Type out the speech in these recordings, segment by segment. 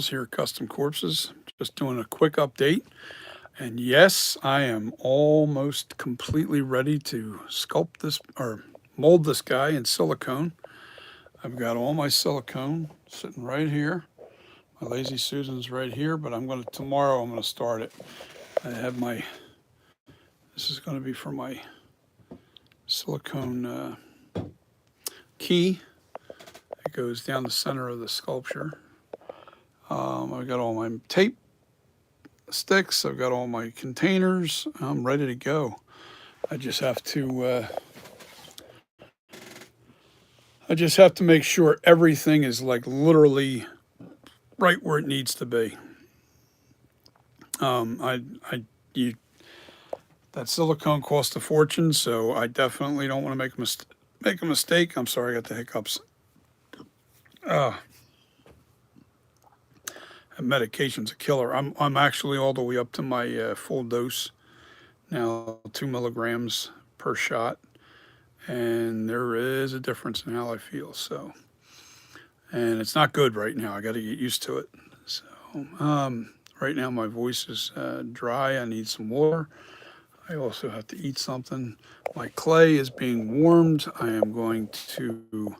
Miles here at Custom Corpses. Just doing a quick update. And yes, I am almost completely ready to sculpt this or mold this guy in silicone. I've got all my silicone sitting right here. My Lazy Susan's right here, but tomorrow I'm gonna start it. I have this is gonna be for my silicone key. It goes down the center of the sculpture. I've got all my tape sticks. I've got all my containers. I'm ready to go. I just have to. I just have to make sure everything is like literally right where it needs to be. You that silicone costs a fortune, so I definitely don't want to make a mistake. I'm sorry, I got the hiccups. Uh, medication's a killer. I'm actually all the way up to my full dose now, 2 milligrams per shot, and there is a difference in how I feel. So, and it's not good right now. I got to get used to it. So, right now my voice is dry. I need some water. I also have to eat something. My clay is being warmed. I am going to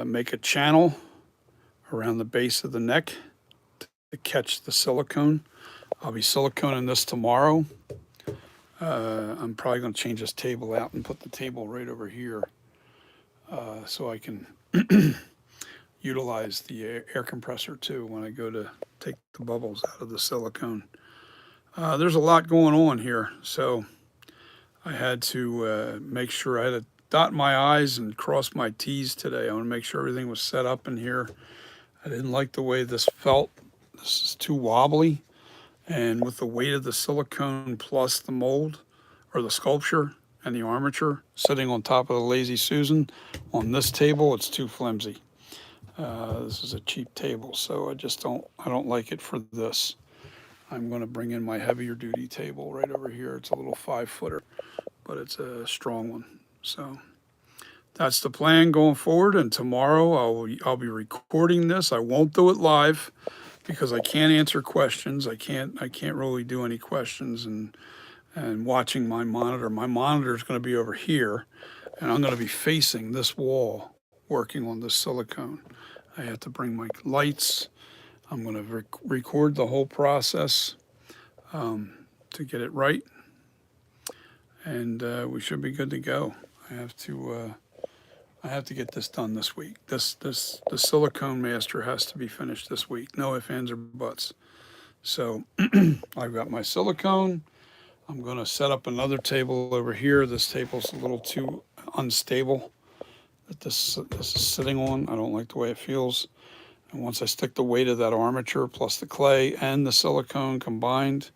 make a channel around the base of the neck to catch the silicone. I'll be siliconing this tomorrow. I'm probably going to change this table out and put the table right over here so I can utilize the air compressor too when I go to take the bubbles out of the silicone. There's a lot going on here, so I had to make sure I had to dot my I's and cross my T's today. I want to make sure everything was set up in here. I didn't like the way this felt. This is too wobbly. And with the weight of the silicone plus the mold or the sculpture and the armature sitting on top of the Lazy Susan on this table, it's too flimsy. This is a cheap table, so I don't like it for this. I'm going to bring in my heavier duty table right over here. It's a little 5-footer, but it's a strong one. So that's the plan going forward. And tomorrow I'll be recording this. I won't do it live because I can't answer questions. I can't really do any questions and watching my monitor. My monitor is going to be over here, and I'm going to be facing this wall working on this silicone. I have to bring my lights. I'm going to record the whole process to get it right, and we should be good to go. I have to get this done this week. The silicone master has to be finished this week. No ifs, ands, or buts. So I've got my silicone. I'm going to set up another table over here. This table's a little too unstable that this is sitting on. I don't like the way it feels. And once I stick the weight of that armature plus the clay and the silicone combined,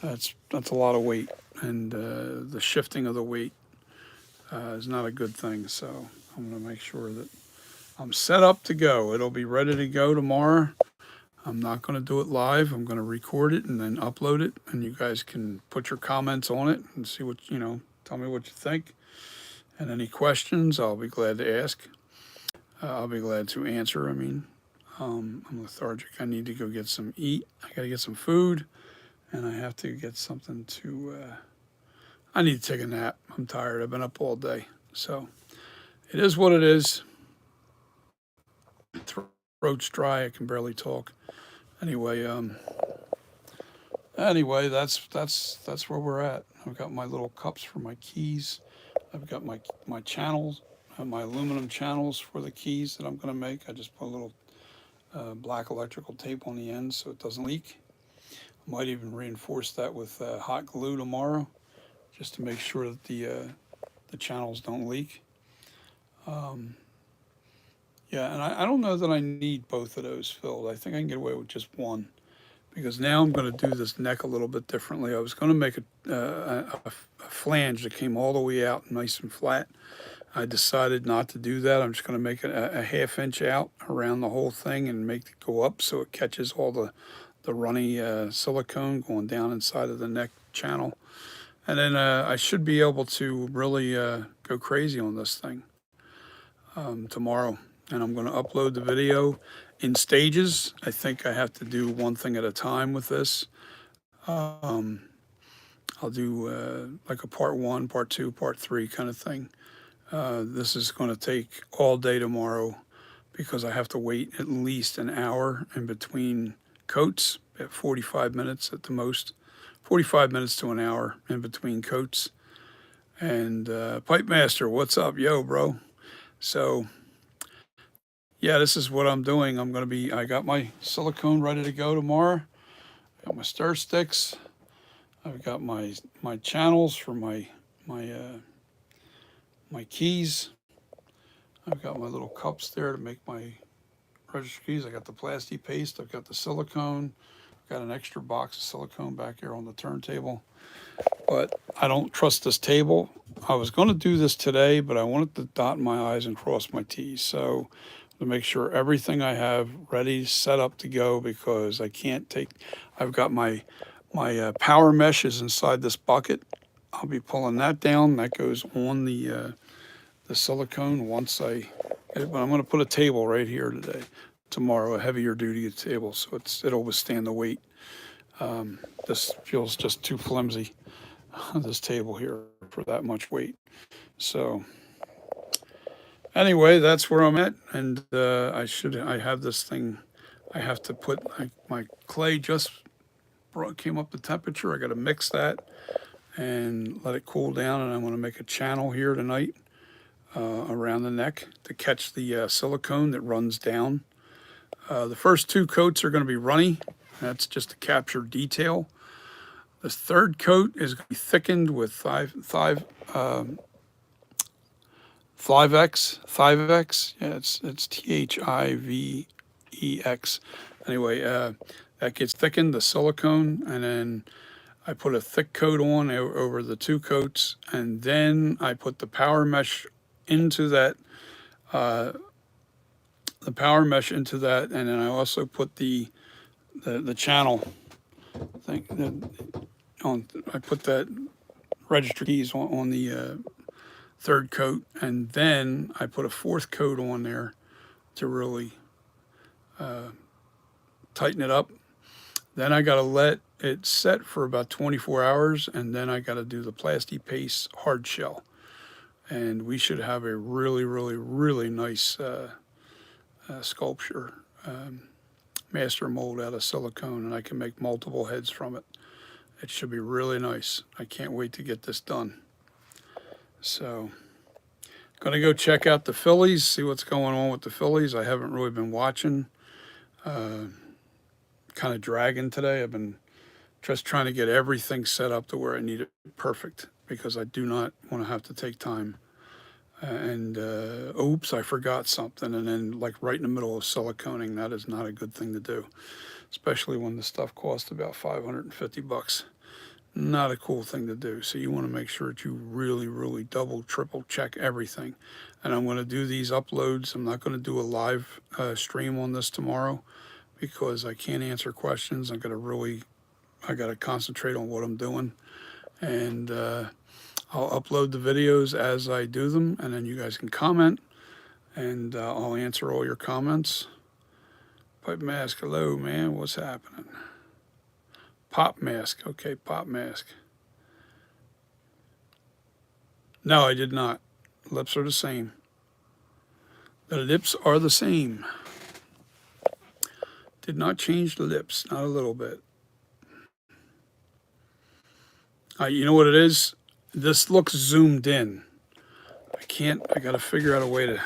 that's a lot of weight. And the shifting of the weight is not a good thing. So I'm going to make sure that I'm set up to go. It'll be ready to go tomorrow. I'm not going to do it live. I'm going to record it and then upload it. And you guys can put your comments on it and see tell me what you think. And any questions, I'll be glad to ask. I'll be glad to answer. I'm lethargic. I need to go get some eat. I got to get some food. And I have to get something I need to take a nap. I'm tired. I've been up all day. So it is what it is. Throat's dry. I can barely talk. Anyway, that's where we're at. I've got my little cups for my keys. I've got my channels, my aluminum channels for the keys that I'm going to make. I just put a little black electrical tape on the end so it doesn't leak. I might even reinforce that with hot glue tomorrow, just to make sure that the channels don't leak. Yeah, and I don't know that I need both of those filled. I think I can get away with just one, because now I'm going to do this neck a little bit differently. I was going to make a flange that came all the way out nice and flat. I decided not to do that. I'm just going to make it a half-inch out around the whole thing and make it go up so it catches all the runny silicone going down inside of the neck channel. And then I should be able to really go crazy on this thing tomorrow. And I'm going to upload the video in stages. I think I have to do one thing at a time with this. Um, I'll do like a part one, part two, part three kind of thing. This is going to take all day tomorrow because I have to wait at least an hour in between coats, at 45 minutes at the most, 45 minutes to an hour in between coats. And Pipe Master, what's up, yo, bro? So yeah, this is what I'm doing. I got my silicone ready to go tomorrow. Got my stir sticks. I've got my channels for my my keys. I've got my little cups there to make my register keys. I got the plasti paste. I've got the silicone. I've got an extra box of silicone back here on the turntable. But I don't trust this table. I was going to do this today, but I wanted to dot my I's and cross my T's. So to make sure everything I have ready, set up to go, because I can't take, I've got my power mesh is inside this bucket. I'll be pulling that down. That goes on the silicone once I get it. But I'm going to put a table right here today, tomorrow, a heavier duty table, so it'll withstand the weight. This feels just too flimsy, this table here, for that much weight. So anyway, that's where I'm at, and I have this thing. I have to put my clay just came up to temperature. I got to mix that and let it cool down, and I'm going to make a channel here tonight around the neck to catch the silicone that runs down. The first two coats are going to be runny. That's just to capture detail. This third coat is going to be thickened with 5X. Yeah, it's THIVEX. Anyway, that gets thickened, the silicone, and then I put a thick coat on over the two coats, and then I put the power mesh into that. The power mesh into that, and then I also put the channel thing on. I put that register keys on the third coat, and then I put a fourth coat on there to really tighten it up. Then I got to let it set for about 24 hours, and then I got to do the plasti paste hard shell, and we should have a really, really, really nice sculpture master mold out of silicone, and I can make multiple heads from it. It should be really nice. I can't wait to get this done. So gonna go check out the Phillies, see what's going on with the Phillies. I haven't really been watching. Kind of dragging today. I've been just trying to get everything set up to where I need it perfect, because I do not want to have to take time and oops, I forgot something, and then like right in the middle of siliconing. That is not a good thing to do, especially when the stuff costs about $550. Not a cool thing to do. So you want to make sure that you really, really double, triple check everything. And I'm going to do these uploads. I'm not going to do a live stream on this tomorrow, because I can't answer questions. I got to concentrate on what I'm doing, and I'll upload the videos as I do them, and then you guys can comment, and I'll answer all your comments. Pipe Mask, hello, man. What's happening? Pop Mask. Okay, Pop Mask. No, I did not. Lips are the same. The lips are the same. Did not change the lips, not a little bit. You know what it is? This looks zoomed in. I got to figure out a way to.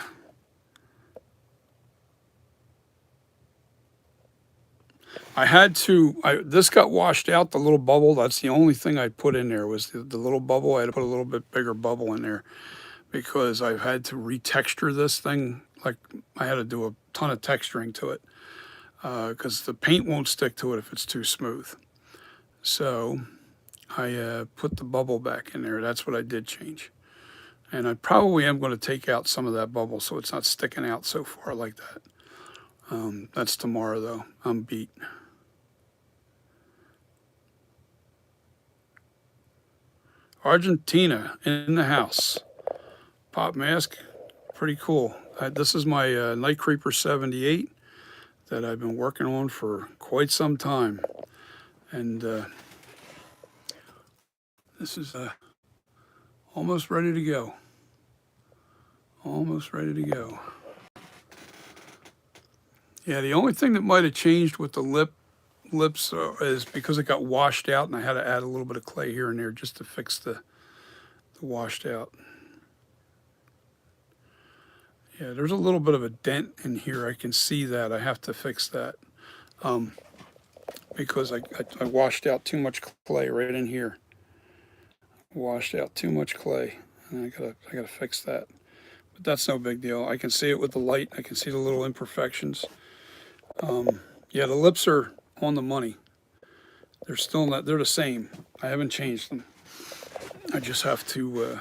This got washed out, the little bubble. That's the only thing I put in there was the little bubble. I had to put a little bit bigger bubble in there, because I've had to retexture this thing. Like, I had to do a ton of texturing to it, because the paint won't stick to it if it's too smooth. So I put the bubble back in there. That's what I did change. And I probably am going to take out some of that bubble so it's not sticking out so far like that. That's tomorrow, though. I'm beat. Argentina in the house. Pop Mask, pretty cool. This is my Night Creeper 78 that I've been working on for quite some time. And this is almost ready to go. Almost ready to go. Yeah, the only thing that might have changed with the lips is because it got washed out, and I had to add a little bit of clay here and there just to fix the washed out. Yeah, there's a little bit of a dent in here. I can see that. I have to fix that because I washed out too much clay right in here. Washed out too much clay, and I gotta fix that. But that's no big deal. I can see it with the light. I can see the little imperfections. Yeah, the lips are on the money. They're still not. They're the same. I haven't changed them. I just have to.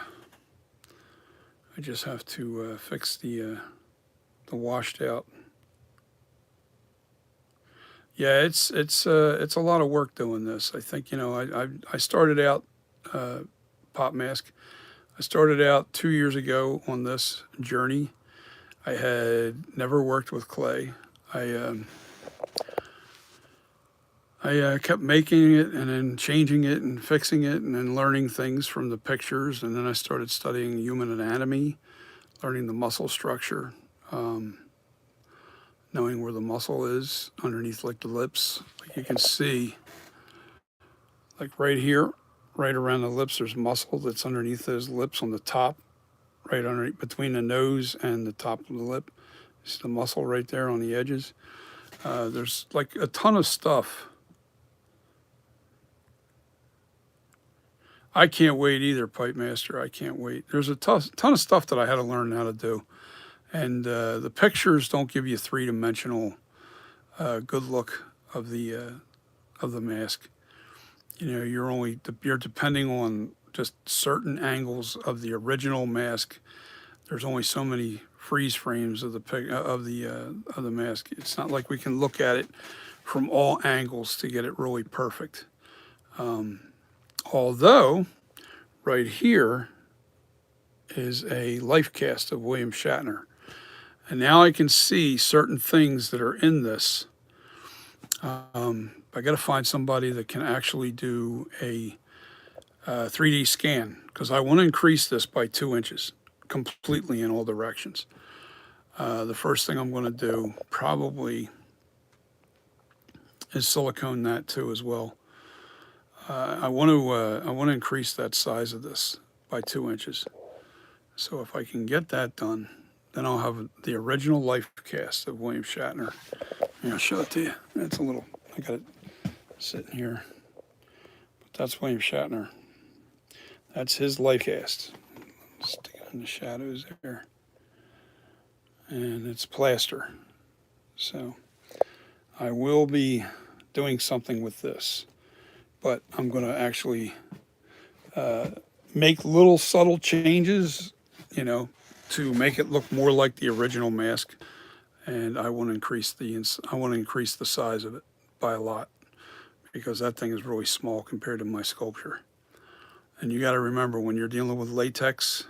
Fix the washed out. Yeah, it's a lot of work doing this. I think I started out pop mask. I started out 2 years ago on this journey. I had never worked with clay. I kept making it and then changing it and fixing it and then learning things from the pictures. And then I started studying human anatomy, learning the muscle structure, knowing where the muscle is underneath like the lips. Like you can see, like right here, right around the lips, there's muscle that's underneath those lips on the top, right underneath between the nose and the top of the lip. See the muscle right there on the edges. There's like a ton of stuff. I can't wait either, Pipe Master. I can't wait. There's a ton of stuff that I had to learn how to do. And the pictures don't give you three-dimensional good look of the mask. You're depending on just certain angles of the original mask. There's only so many freeze frames of the mask. It's not like we can look at it from all angles to get it really perfect. Although, right here is a life cast of William Shatner. And now I can see certain things that are in this. I got to find somebody that can actually do a 3D scan because I want to increase this by 2 inches completely in all directions. The first thing I'm going to do probably is silicone that too as well. I want to increase that size of this by 2 inches. So if I can get that done, then I'll have the original life cast of William Shatner. I'll show it to you. It's a little. I got it sitting here, but that's William Shatner. That's his life cast. Stick it in the shadows there, and it's plaster. So I will be doing something with this. But I'm going to actually make little subtle changes, to make it look more like the original mask. And I want to increase the size of it by a lot because that thing is really small compared to my sculpture. And you got to remember when you're dealing with latex,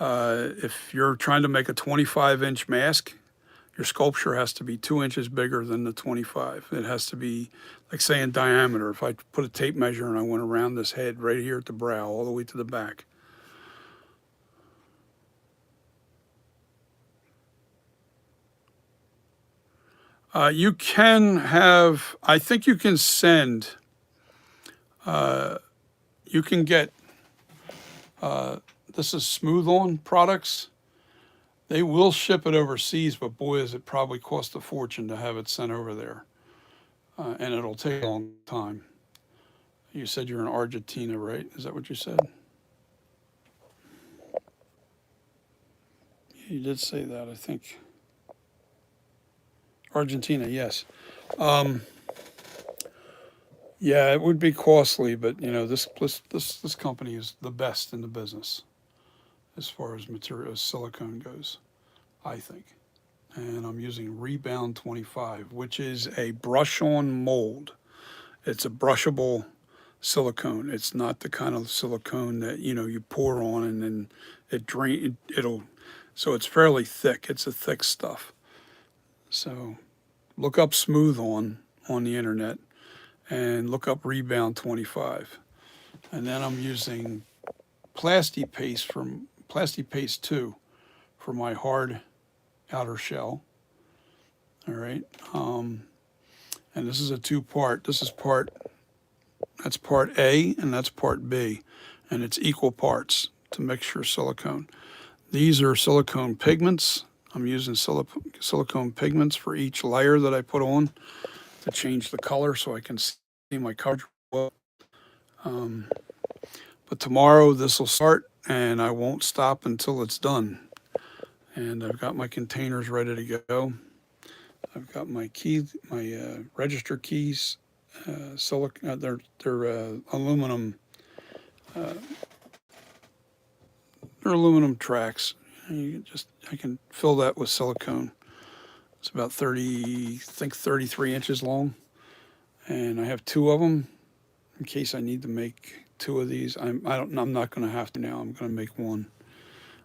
if you're trying to make a 25-inch mask, your sculpture has to be 2 inches bigger than the 25. It has to be, like say in diameter, if I put a tape measure and I went around this head right here at the brow all the way to the back. You can have, I think you can send, you can get, this is Smooth On products. They will ship it overseas, but boy, does it probably cost a fortune to have it sent over there. And it'll take a long time. You said you're in Argentina, right? Is that what you said? You did say that, I think. Argentina, yes. Yeah, it would be costly, but this company is the best in the business as far as material, silicone goes, I think. And I'm using Rebound 25, which is a brush-on mold. It's a brushable silicone. It's not the kind of silicone that you pour on and then it'll. So it's fairly thick. It's a thick stuff. So look up smooth on the internet and look up rebound 25. And then I'm using Plasti Paste from Plasti Paste 2 for my hard outer shell. All right. And this is a two-part. That's part A and that's part B. And it's equal parts to mixture silicone. These are silicone pigments. I'm using silicone pigments for each layer that I put on to change the color so I can see my coverage well. But tomorrow this will start and I won't stop until it's done. And I've got my containers ready to go. I've got my register keys. They're aluminum. They're aluminum tracks. I can fill that with silicone. It's about 33 inches long, and I have two of them in case I need to make two of these. I'm not going to have to now. I'm going to make one,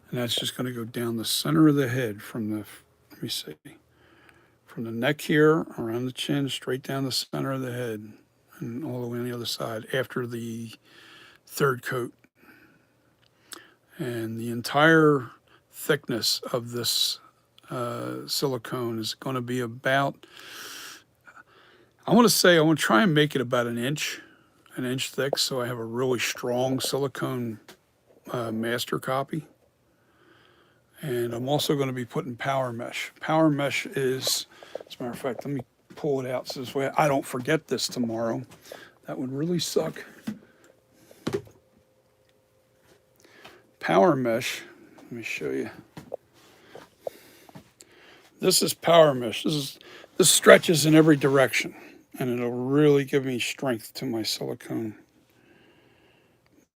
and that's just going to go down the center of the head from the. Let me see. From the neck here, around the chin, straight down the center of the head, and all the way on the other side after the third coat. And the entire thickness of this silicone is going to be about, I want to try and make it about an inch thick, so I have a really strong silicone master copy. And I'm also going to be putting power mesh. Power mesh is, as a matter of fact, let me pull it out so this way I don't forget this tomorrow. That would really suck. Power mesh, let me show you. This is power mesh. This stretches in every direction, and it'll really give me strength to my silicone.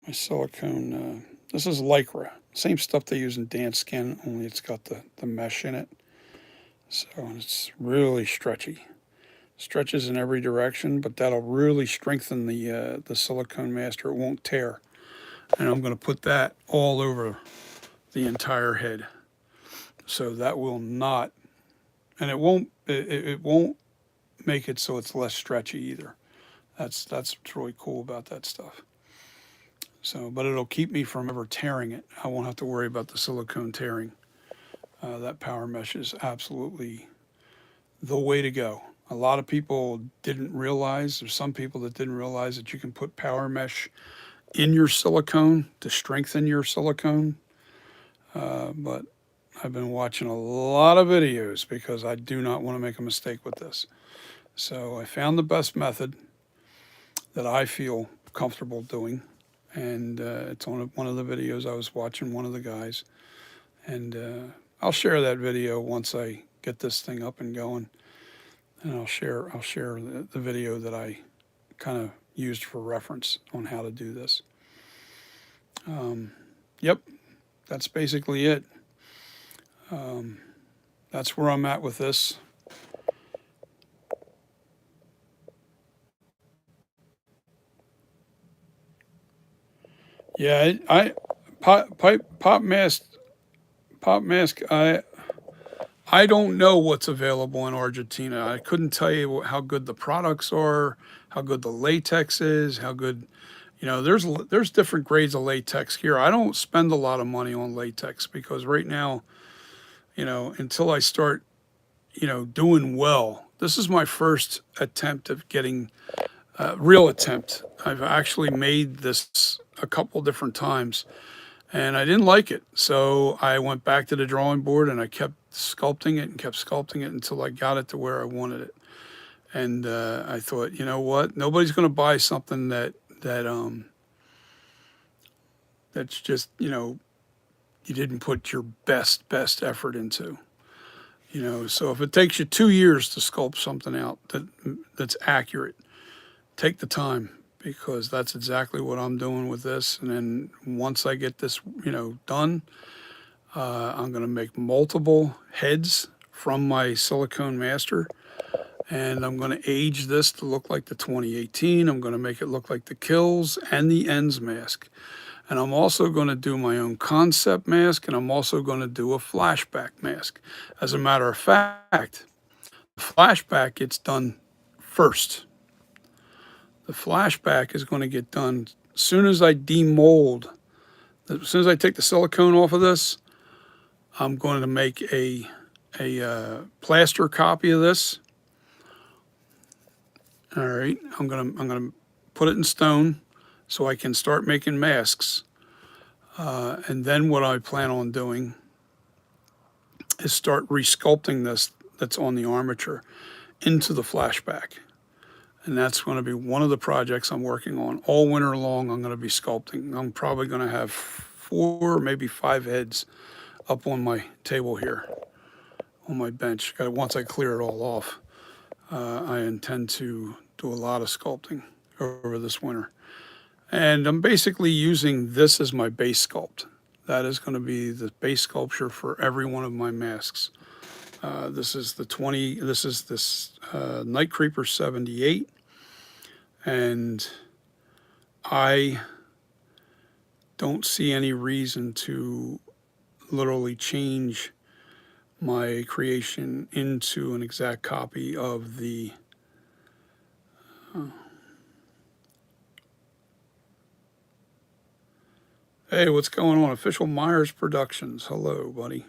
This is Lycra. Same stuff they use in dance skin, only it's got the mesh in it. So it's really stretchy. Stretches in every direction, but that'll really strengthen the silicone master. It won't tear. And I'm going to put that all over the entire head. So that will not, and it won't make it so it's less stretchy either. That's what's really cool about that stuff. So, but it'll keep me from ever tearing it. I won't have to worry about the silicone tearing. That power mesh is absolutely the way to go. A lot of people didn't realize, there's some people that didn't realize that you can put power mesh in your silicone to strengthen your silicone. But I've been watching a lot of videos because I do not want to make a mistake with this. So I found the best method that I feel comfortable doing. And it's on one of the videos I was watching, one of the guys. And I'll share that video once I get this thing up and going. And I'll share the video that I kind of used for reference on how to do this. Yep, that's basically it. That's where I'm at with this. Yeah, pop mask. I don't know what's available in Argentina. I couldn't tell you how good the products are, how good the latex is, how good, there's different grades of latex here. I don't spend a lot of money on latex because right now, until I start, doing well, this is my first attempt of getting real attempt. I've actually made this a couple different times and I didn't like it. So I went back to the drawing board and I kept sculpting it until I got it to where I wanted it. And I thought, you know what? Nobody's going to buy something that's just, you didn't put your best effort into. So if it takes you 2 years to sculpt something out that's accurate, take the time, because that's exactly what I'm doing with this. And then once I get this, done, I'm going to make multiple heads from my silicone master. And I'm going to age this to look like the 2018. I'm going to make it look like the Kills and the Ends mask. And I'm also going to do my own concept mask, and I'm also going to do a flashback mask. As a matter of fact, flashback gets done first. The flashback is going to get done as soon as I demold. As soon as I take the silicone off of this, I'm going to make a plaster copy of this. All right, I'm gonna put it in stone so I can start making masks. And then what I plan on doing is start resculpting this that's on the armature into the flashback. And that's going to be one of the projects I'm working on. All winter long, I'm going to be sculpting. I'm probably going to have 4, maybe 5 heads up on my table here, on my bench. Once I clear it all off, I intend to do a lot of sculpting over this winter. And I'm basically using this as my base sculpt. That is going to be the base sculpture for every one of my masks. This is this Night Creeper 78. And I don't see any reason to literally change my creation into an exact copy of the Hey, what's going on? Official Myers Productions. Hello, buddy.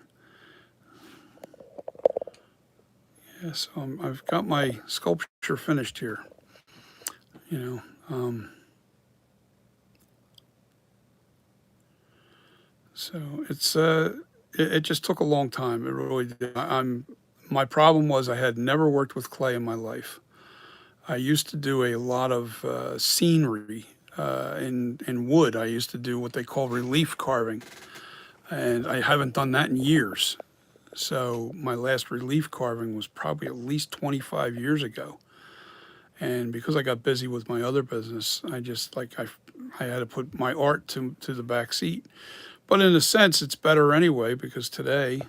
Yeah, so I've got my sculpture finished here. You know, so it just took a long time. It really did. My problem was I had never worked with clay in my life. I used to do a lot of scenery in wood. I used to do what they call relief carving, and I haven't done that in years. So my last relief carving was probably at least 25 years ago. And because I got busy with my other business, I just I had to put my art to the back seat. But in a sense, it's better anyway, because today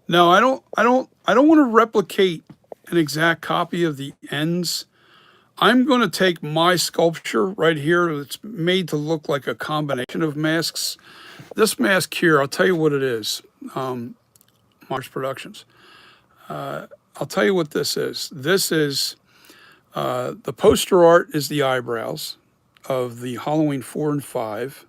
no, I don't want to replicate an exact copy of the ends. I'm going to take my sculpture right here that's made to look like a combination of masks. This mask here, I'll tell you what it is. Mars Productions. I'll tell you what this is. This is the poster art is the eyebrows of the Halloween 4 and 5.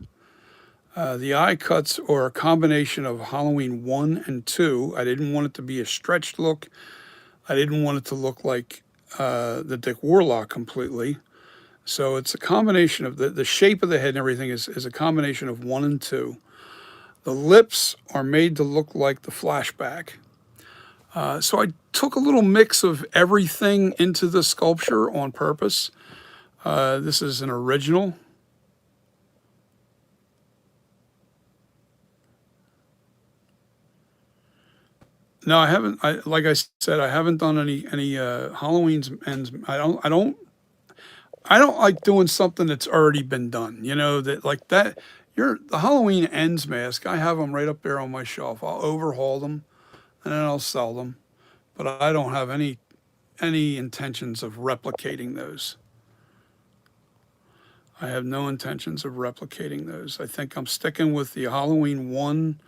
The eye cuts are a combination of Halloween 1 and 2. I didn't want it to be a stretched look. I didn't want it to look like the Dick Warlock completely. So it's a combination of the shape of the head and everything is a combination of 1 and 2. The lips are made to look like the flashback. So I took a little mix of everything into the sculpture on purpose. This is an original. No, I haven't. Like I said, I haven't done any Halloween's ends. I don't like doing something that's already been done. You know that like that. The Halloween ends mask. I have them right up there on my shelf. I'll overhaul them, and then I'll sell them. But I don't have any intentions of replicating those. I have no intentions of replicating those. I think I'm sticking with the Halloween 1,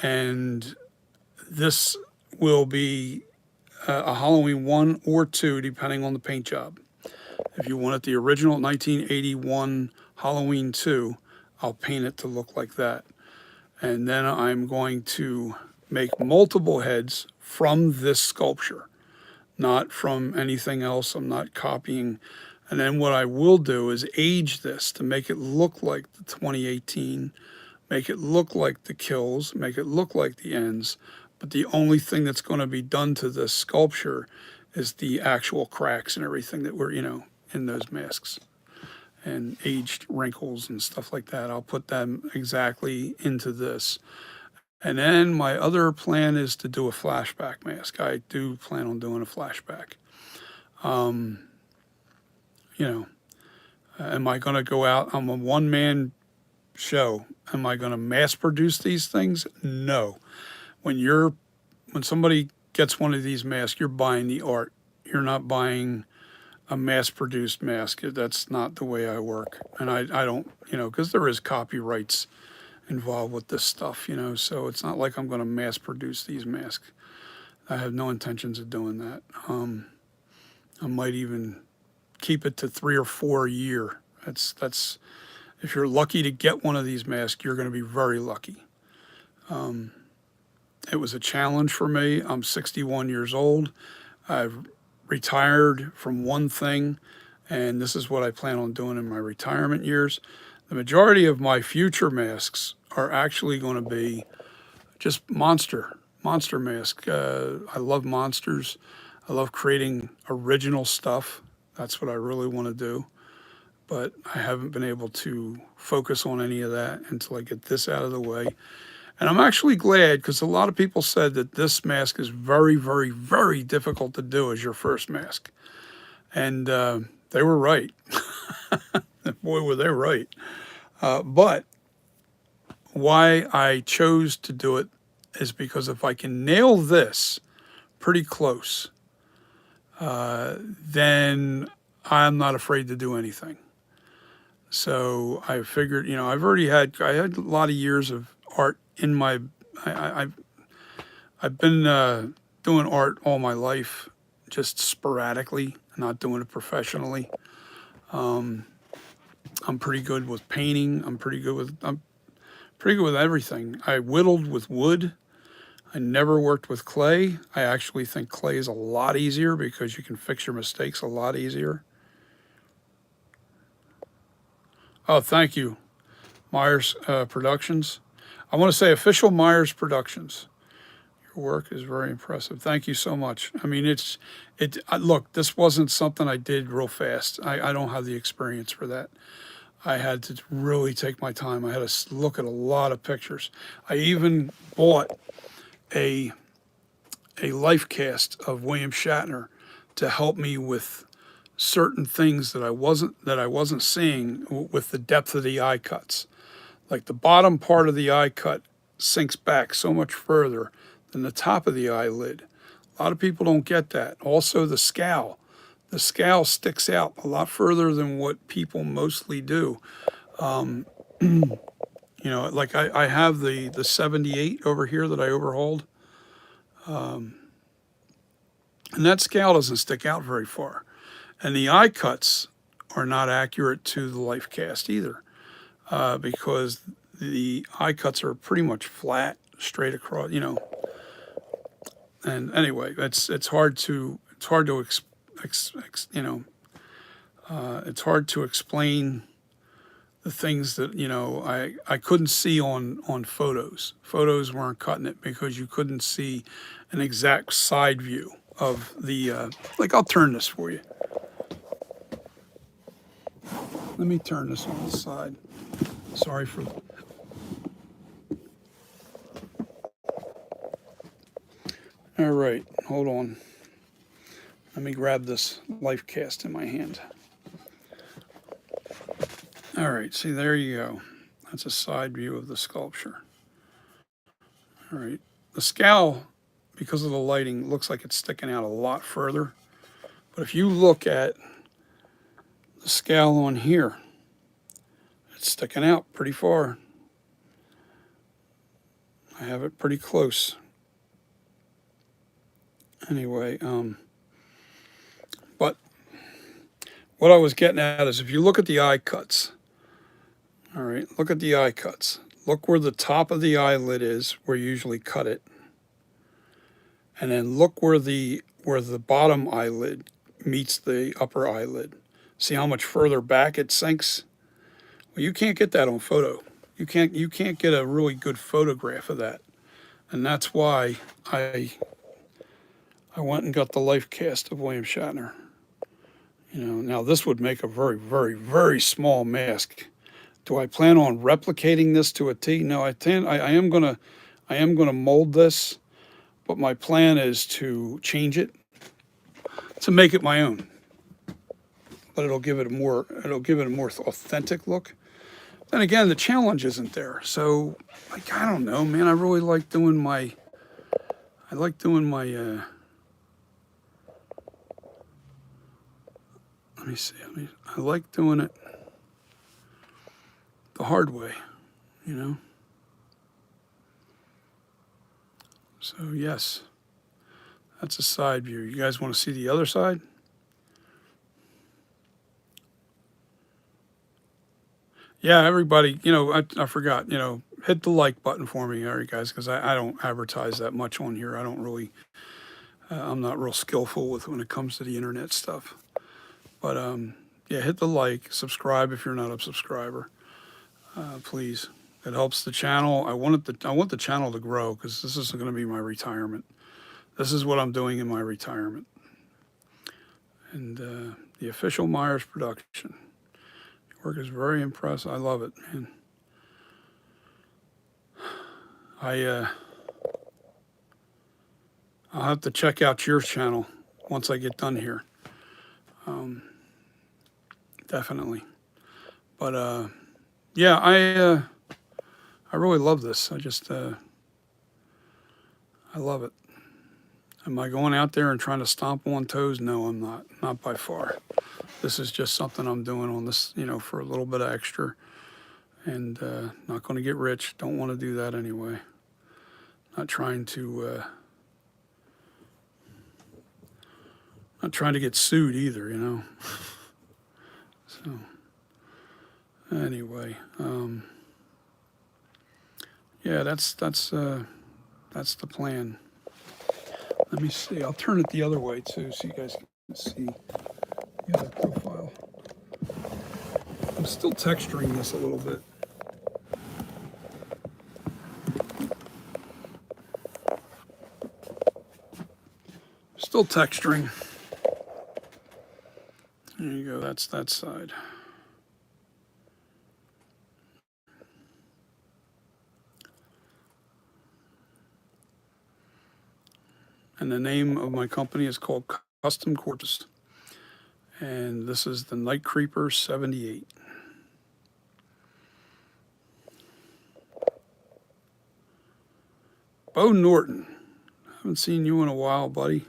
and this will be a Halloween 1 or 2, depending on the paint job. If you want it the original 1981 Halloween 2, I'll paint it to look like that. And then I'm going to make multiple heads from this sculpture, not from anything else. I'm not copying. And then what I will do is age this to make it look like the 2018, make it look like the kills, make it look like the ends. But the only thing that's going to be done to this sculpture is the actual cracks and everything that were, in those masks and aged wrinkles and stuff like that. I'll put them exactly into this. And then my other plan is to do a flashback mask. I do plan on doing a flashback. Am I going to go out? I'm a one-man show. Am I going to mass produce these things? No. When somebody gets one of these masks, you're buying the art. You're not buying a mass-produced mask. That's not the way I work. And I don't, because there is copyrights involved with this stuff, you know, so it's not like I'm going to mass produce these masks. I have no intentions of doing that. I might even keep it to 3 or 4 a year. That's if you're lucky to get one of these masks, you're going to be very lucky. It was a challenge for me. I'm 61 years old. I've retired from one thing, and this is what I plan on doing in my retirement years. The majority of my future masks are actually going to be just monster mask. I love monsters. I love creating original stuff. That's what I really want to do. But I haven't been able to focus on any of that until I get this out of the way. And I'm actually glad, because a lot of people said that this mask is very, very, very difficult to do as your first mask. And they were right. Boy, were they right. But why I chose to do it is because if I can nail this pretty close, then I'm not afraid to do anything. So I figured, you know, I had a lot of years of art in my, I've been doing art all my life, just sporadically, not doing it professionally. I'm pretty good with painting. I'm pretty good with everything. I whittled with wood. I never worked with clay. I actually think clay is a lot easier because you can fix your mistakes a lot easier. Oh, thank you, Myers Productions. I want to say official Myers Productions. Your work is very impressive. Thank you so much. I mean, look, this wasn't something I did real fast. I don't have the experience for that. I had to really take my time. I had to look at a lot of pictures. I even bought a life cast of William Shatner to help me with certain things that I wasn't seeing with the depth of the eye cuts. Like the bottom part of the eye cut sinks back so much further than the top of the eyelid. A lot of people don't get that. Also the scowl. The scowl sticks out a lot further than what people mostly do. You know, like I have the 78 over here that I overhauled. And that scowl doesn't stick out very far. And the eye cuts are not accurate to the life cast either, because the eye cuts are pretty much flat, straight across, you know. And anyway, it's hard to you know, it's hard to explain the things that, you know, I couldn't see on photos. Photos weren't cutting it because you couldn't see an exact side view of the like, I'll turn this for you. Let me turn this on the side. Sorry for. All right, hold on. Let me grab this life cast in my hand. All right, see, there you go. That's a side view of the sculpture. All right, the scowl, because of the lighting, looks like it's sticking out a lot further. But if you look at the scowl on here, it's sticking out pretty far. I have it pretty close. Anyway, but what I was getting at is if you look at the eye cuts, all right, look at the eye cuts. Look where the top of the eyelid is, where you usually cut it. And then look where the bottom eyelid meets the upper eyelid. See how much further back it sinks? Well, you can't get that on photo. You can't get a really good photograph of that. And that's why I went and got the life cast of William Shatner. You know, now this would make a very, very, very small mask. Do I plan on replicating this to a T? No, I am gonna mold this, but my plan is to change it to make it my own. But it'll give it a more authentic look. Then again, the challenge isn't there. So, like, I don't know, man. I really like doing my. Let me see. I like doing it the hard way, you know. So yes, that's a side view. You guys want to see the other side? Yeah, everybody, I forgot, hit the like button for me, all right, guys, because I don't advertise that much on here. I don't really, I'm not real skillful with when it comes to the internet stuff. But yeah, hit the like, subscribe if you're not a subscriber, please. It helps the channel. I want the channel to grow because this is going to be my retirement. This is what I'm doing in my retirement. And the official Myers production. Your work is very impressive. I love it, man. I'll have to check out your channel once I get done here. Definitely. But yeah, I really love this. I love it. Am I going out there and trying to stomp on toes? No, I'm not. Not by far. This is just something I'm doing on this, for a little bit of extra. And not going to get rich. Don't want to do that anyway. Not trying to. Not trying to get sued either, So anyway, yeah, that's the plan. Let me see. I'll turn it the other way too, so you guys can see the other profile. I'm still texturing this a little bit. Still texturing. There you go. That's that side. And the name of my company is called Custom Corpus. And this is the Night Creeper 78. Bo Norton. Haven't seen you in a while, buddy.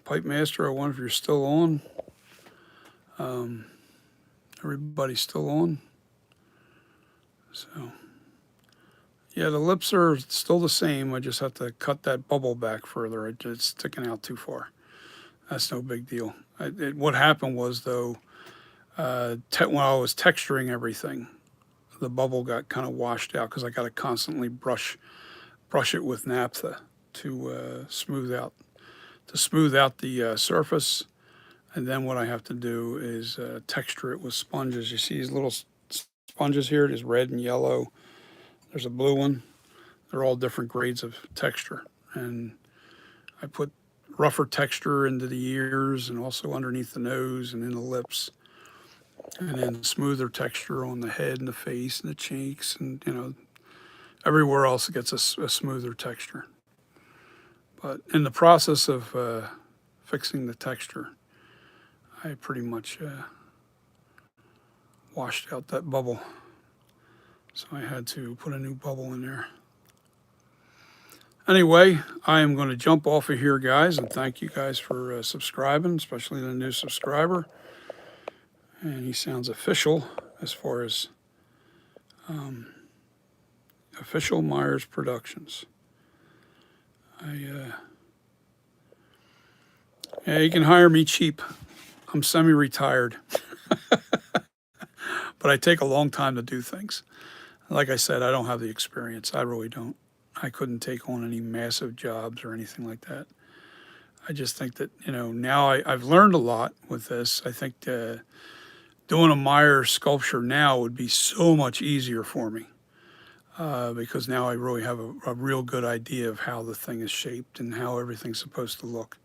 Pipe Master, I wonder if you're still on. Everybody's still on. So, yeah, the lips are still the same. I just have to cut that bubble back further. It's sticking out too far. That's no big deal. What happened was, though, while I was texturing everything, the bubble got kind of washed out because I got to constantly brush it with naphtha to smooth out the surface. And then what I have to do is texture it with sponges. You see these little sponges here? There's red and yellow. There's a blue one. They're all different grades of texture. And I put rougher texture into the ears and also underneath the nose and in the lips. And then smoother texture on the head and the face and the cheeks. And, everywhere else it gets a smoother texture. But in the process of fixing the texture, I pretty much washed out that bubble. So I had to put a new bubble in there. Anyway, I am going to jump off of here, guys, and thank you guys for subscribing, especially the new subscriber. And he sounds official as far as official Myers Productions. Yeah, you can hire me cheap. I'm semi-retired. But I take a long time to do things. Like I said, I don't have the experience. I really don't. I couldn't take on any massive jobs or anything like that. I just think that, now I've learned a lot with this. I think doing a Myers sculpture now would be so much easier for me because now I really have a real good idea of how the thing is shaped and how everything's supposed to look.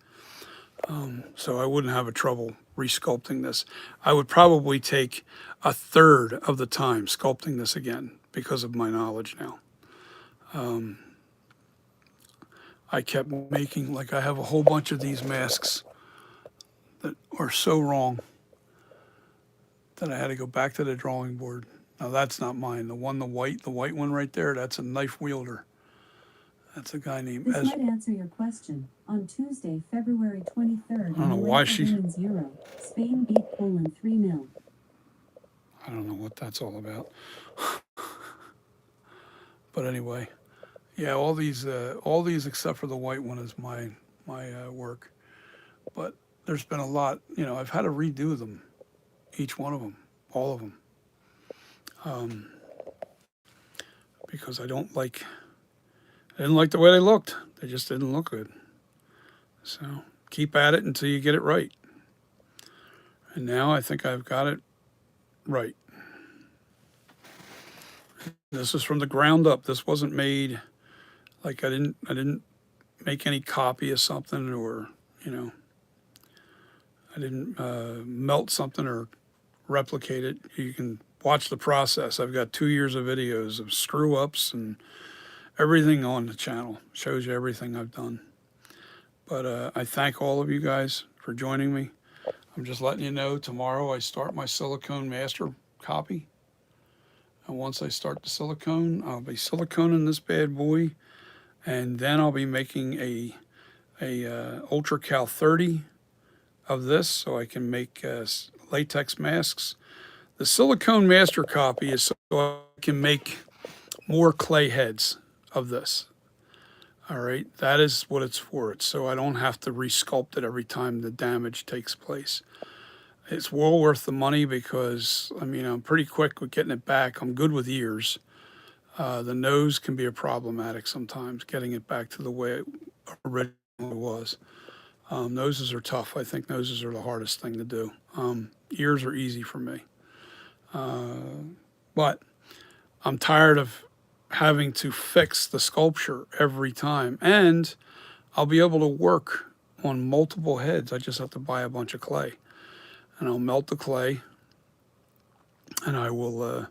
So I wouldn't have a trouble resculpting this. I would probably take a third of the time sculpting this again because of my knowledge now. I kept making, I have a whole bunch of these masks that are so wrong that I had to go back to the drawing board. Now that's not mine. The white one right there, that's a knife wielder. That's a guy named This might answer your question. On Tuesday, February 23rd, I don't know why Euro. Spain beat Poland 3-0. I don't know what that's all about. But anyway, Yeah, all these except for the white one is my work. But there's been a lot. You know, I've had to redo them, each one of them, all of them, because I didn't like the way they looked. They just didn't look good. So keep at it until you get it right. And now I think I've got it right. This is from the ground up. This wasn't made like I didn't make any copy of something, or you know, I didn't melt something or replicate it. You can watch the process. I've got 2 years of videos of screw ups and everything on the channel. Shows you everything I've done. But I thank all of you guys for joining me. I'm just letting you know tomorrow I start my silicone master copy. And once I start the silicone, I'll be siliconing this bad boy, and then I'll be making a Ultra Cal 30 of this, so I can make latex masks. The silicone master copy is so I can make more clay heads of this. All right, that is what it's for. It's so I don't have to resculpt it every time the damage takes place. It's well worth the money because, I mean, I'm pretty quick with getting it back. I'm good with ears. The nose can be a problematic sometimes, getting it back to the way it originally was. Noses are tough. I think noses are the hardest thing to do. Ears are easy for me. But I'm tired of having to fix the sculpture every time. And I'll be able to work on multiple heads. I just have to buy a bunch of clay. And I'll melt the clay, and I will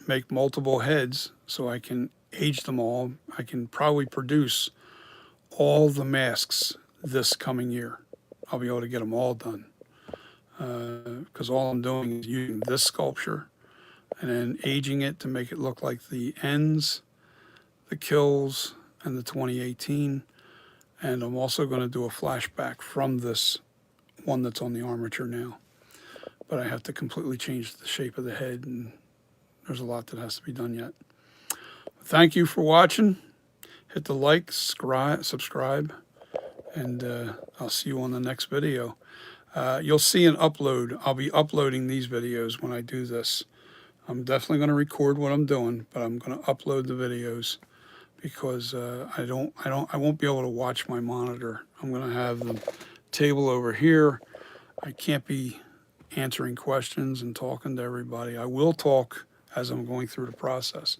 make multiple heads so I can age them all. I can probably produce all the masks this coming year. I'll be able to get them all done because all I'm doing is using this sculpture and then aging it to make it look like the ends, the kills, and the 2018. And I'm also going to do a flashback from this one that's on the armature now. But I have to completely change the shape of the head, and there's a lot that has to be done yet. Thank you for watching. Hit the like, subscribe, and I'll see you on the next video. You'll see an upload. I'll be uploading these videos when I do this. I'm definitely going to record what I'm doing, but I'm going to upload the videos because I won't be able to watch my monitor. I'm going to have the table over here. I can't be answering questions and talking to everybody. I will talk as I'm going through the process,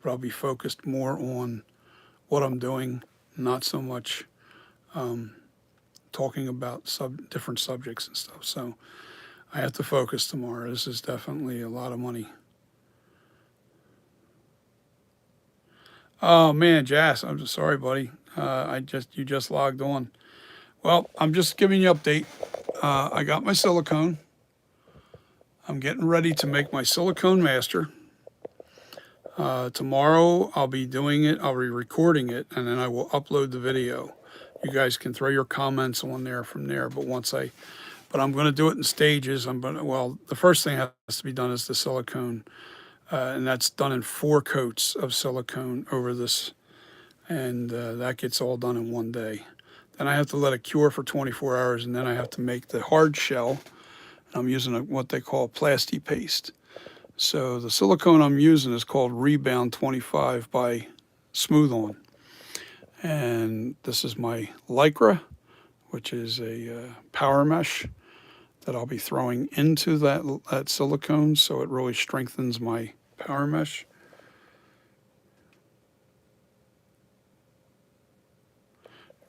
but I'll be focused more on what I'm doing, not so much talking about different subjects and stuff. So I have to focus tomorrow. This is definitely a lot of money. Oh man, Jas, I'm just sorry, buddy. You just logged on. Well, I'm just giving you an update. I got my silicone. I'm getting ready to make my silicone master. Tomorrow I'll be doing it. I'll be recording it, and then I will upload the video. You guys can throw your comments on there from there. But I'm going to do it in stages. The first thing that has to be done is the silicone, and that's done in 4 coats of silicone over this, and that gets all done in one day. Then I have to let it cure for 24 hours, and then I have to make the hard shell. I'm using what they call plasti paste. So the silicone I'm using is called Rebound 25 by Smooth On. And this is my Lycra, which is a power mesh that I'll be throwing into that silicone so it really strengthens my power mesh.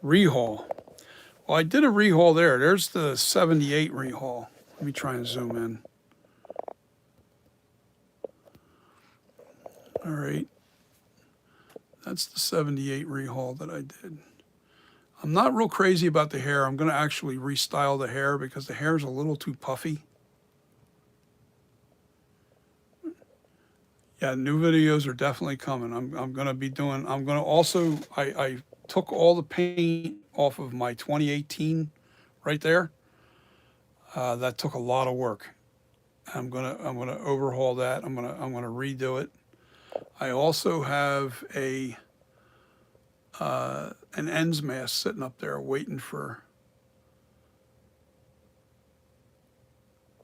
Rehaul. Well, I did a rehaul there. There's the 78 rehaul. Let me try and zoom in. All right. That's the 78 rehaul that I did. I'm not real crazy about the hair. I'm going to actually restyle the hair because the hair is a little too puffy. Yeah, new videos are definitely coming. I'm going to be doing, I'm going to also, I took all the paint off of my 2018 right there. That took a lot of work. I'm gonna overhaul that. I'm gonna redo it. I also have an ends mask sitting up there waiting for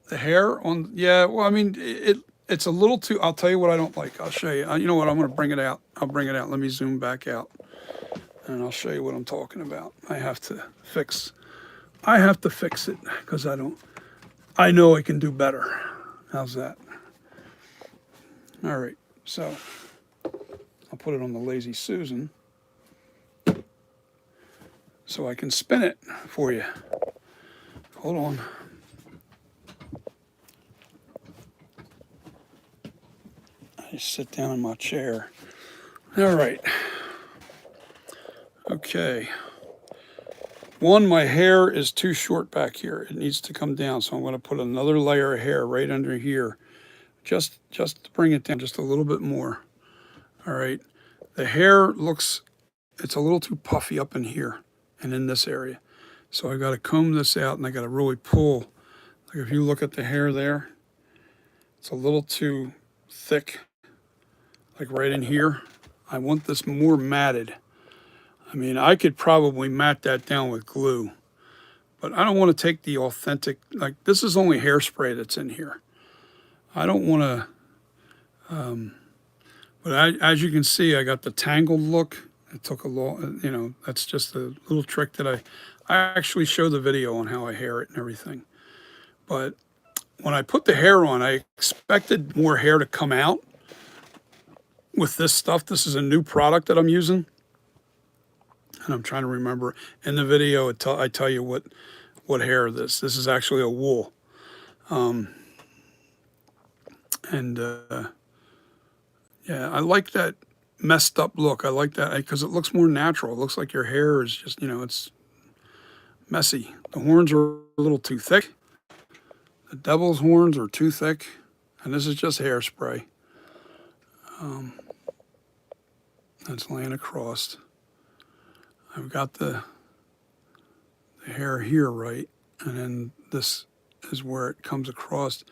the hair on. Yeah, well, I mean, it's a little too. I'll tell you what I don't like. I'll show you. You know what? I'm going to bring it out. I'll bring it out. Let me zoom back out, and I'll show you what I'm talking about. I have to fix. I have to fix it because I don't. I know I can do better. How's that? All right. So I'll put it on the Lazy Susan so I can spin it for you. Hold on. I just sit down in my chair. All right. Okay. One, my hair is too short back here. It needs to come down, so I'm going to put another layer of hair right under here, just to bring it down just a little bit more. All right. The hair looks, it's a little too puffy up in here and in this area. So I got to comb this out, and I got to really pull. Like if you look at the hair there, it's a little too thick, like right in here. I want this more matted. I mean, I could probably mat that down with glue, but I don't want to take the authentic, like this is only hairspray that's in here. I don't want to, as you can see, I got the tangled look. It took a long, that's just a little trick that I actually show the video on how I hair it and everything. But when I put the hair on, I expected more hair to come out with this stuff. This is a new product that I'm using. And I'm trying to remember in the video, I tell you what hair this is actually a wool. Yeah, I like that messed up look. I like that because it looks more natural. It looks like your hair is just, it's messy. The horns are a little too thick. The devil's horns are too thick. And this is just hairspray. That's laying across. I've got the hair here right, and then this is where it comes across.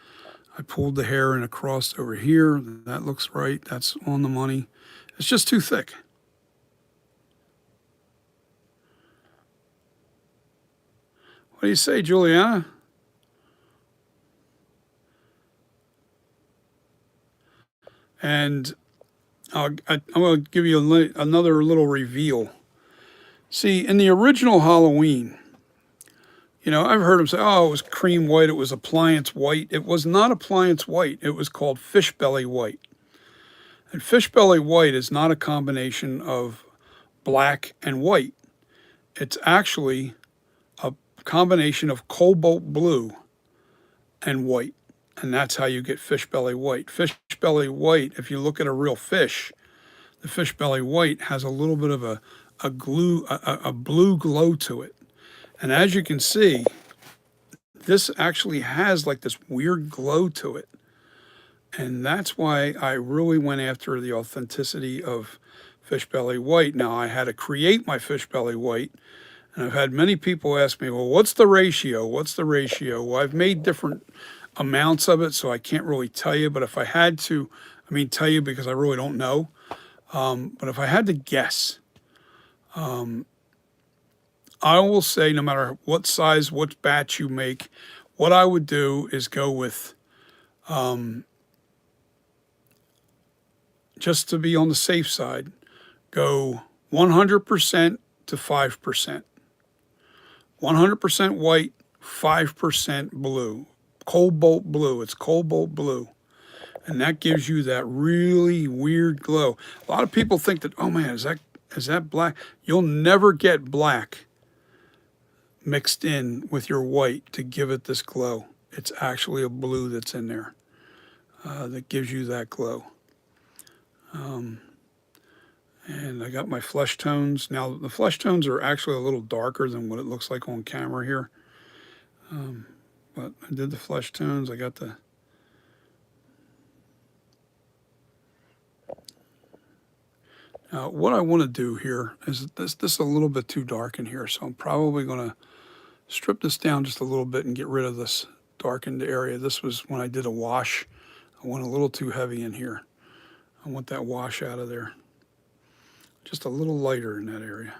I pulled the hair in across over here. That looks right. That's on the money. It's just too thick. What do you say, Juliana? And I'm going to give you another little reveal. See, in the original Halloween, I've heard them say, oh, it was cream white, it was appliance white. It was not appliance white. It was called fish belly white. And fish belly white is not a combination of black and white. It's actually a combination of cobalt blue and white. And that's how you get fish belly white. Fish belly white, if you look at a real fish, the fish belly white has a little bit of a blue glow to it. And as you can see, this actually has like this weird glow to it. And that's why I really went after the authenticity of fish belly white. Now, I had to create my fish belly white. And I've had many people ask me, well, what's the ratio? What's the ratio? Well, I've made different amounts of it, so I can't really tell you. But if I had to, tell you because I really don't know. But if I had to guess, I will say no matter what size, what batch you make, what I would do is go with, just to be on the safe side, go 100% to 5%. 100% white, 5% blue. Cobalt blue. It's cobalt blue. And that gives you that really weird glow. A lot of people think that, oh man, is that black? You'll never get black mixed in with your white to give it this glow. It's actually a blue that's in there that gives you that glow. And I got my flesh tones. Now, the flesh tones are actually a little darker than what it looks like on camera here. But I did the flesh tones. I got the... Now, what I want to do here is this is a little bit too dark in here, so I'm probably going to strip this down just a little bit and get rid of this darkened area. This was when I did a wash. I went a little too heavy in here. I want that wash out of there. Just a little lighter in that area.